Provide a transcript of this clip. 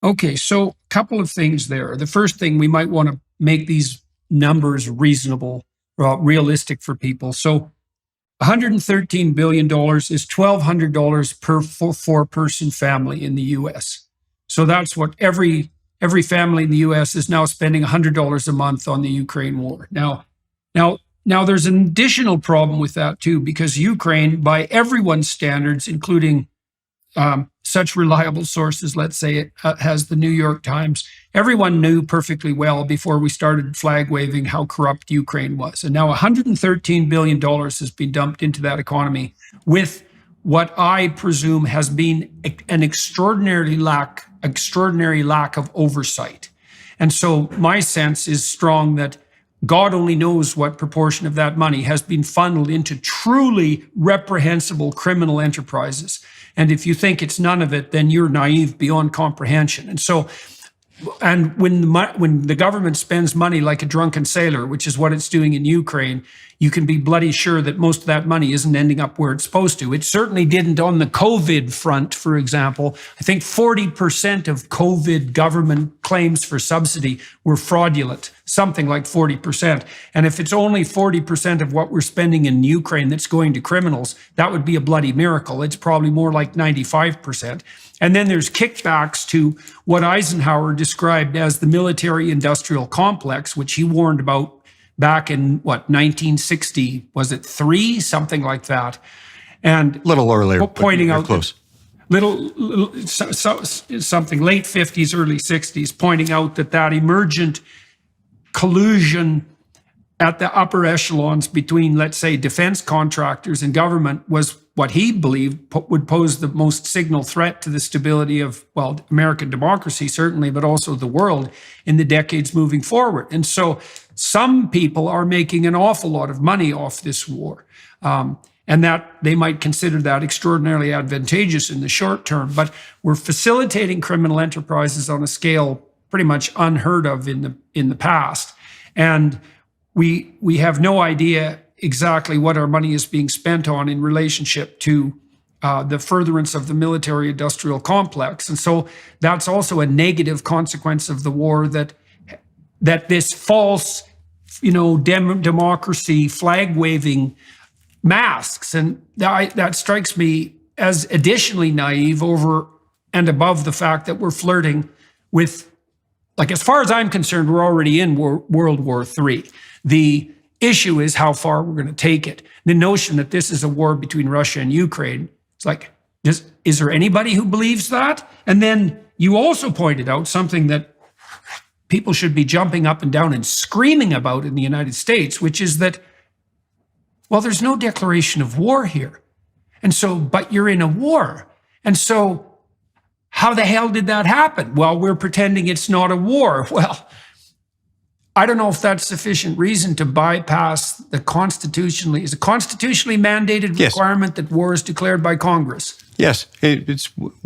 Okay, so a couple of things there. The first thing, we might want to make these numbers reasonable, realistic for people. So $113 billion dollars is $1,200 per four-person family in the US. So that's what every family in the US is now spending $100 a month on the Ukraine war. Now there's an additional problem with that too, because Ukraine, by everyone's standards, including such reliable sources, let's say it has the New York Times, everyone knew perfectly well before we started flag waving how corrupt Ukraine was. And now $113 billion has been dumped into that economy with what I presume has been an extraordinary lack of oversight. And so my sense is strong that God only knows what proportion of that money has been funneled into truly reprehensible criminal enterprises. And if you think it's none of it, then you're naive beyond comprehension. And when the government spends money like a drunken sailor, which is what it's doing in Ukraine, you can be bloody sure that most of that money isn't ending up where it's supposed to. It certainly didn't on the COVID front, for example. I think 40% of COVID government claims for subsidy were fraudulent, something like 40%. And if it's only 40% of what we're spending in Ukraine that's going to criminals, that would be a bloody miracle. It's probably more like 95%. And then there's kickbacks to what Eisenhower described as the military-industrial complex, which he warned about back in, 1960, was it 3? Something like that. And a little earlier, pointing out close. Something late 50s, early 60s, pointing out that emergent collusion at the upper echelons between, let's say, defense contractors and government was what he believed would pose the most signal threat to the stability of, American democracy, certainly, but also the world in the decades moving forward. And so some people are making an awful lot of money off this war. And that they might consider that extraordinarily advantageous in the short term. But we're facilitating criminal enterprises on a scale pretty much unheard of in the past. And we have no idea exactly what our money is being spent on in relationship to the furtherance of the military-industrial complex. And so that's also a negative consequence of the war, that this false, democracy flag-waving masks. And that strikes me as additionally naive over and above the fact that we're flirting with, as far as I'm concerned, we're already in World War III. The issue is how far we're going to take it. The notion that this is a war between Russia and Ukraine, it's like, is there anybody who believes that? And then you also pointed out something that people should be jumping up and down and screaming about in the United States, which is that, there's no declaration of war here. And so, but you're in a war. And so how the hell did that happen? Well, we're pretending it's not a war. Well, I don't know if that's sufficient reason to bypass the constitutionally mandated requirement that war is declared by Congress. Yes, it's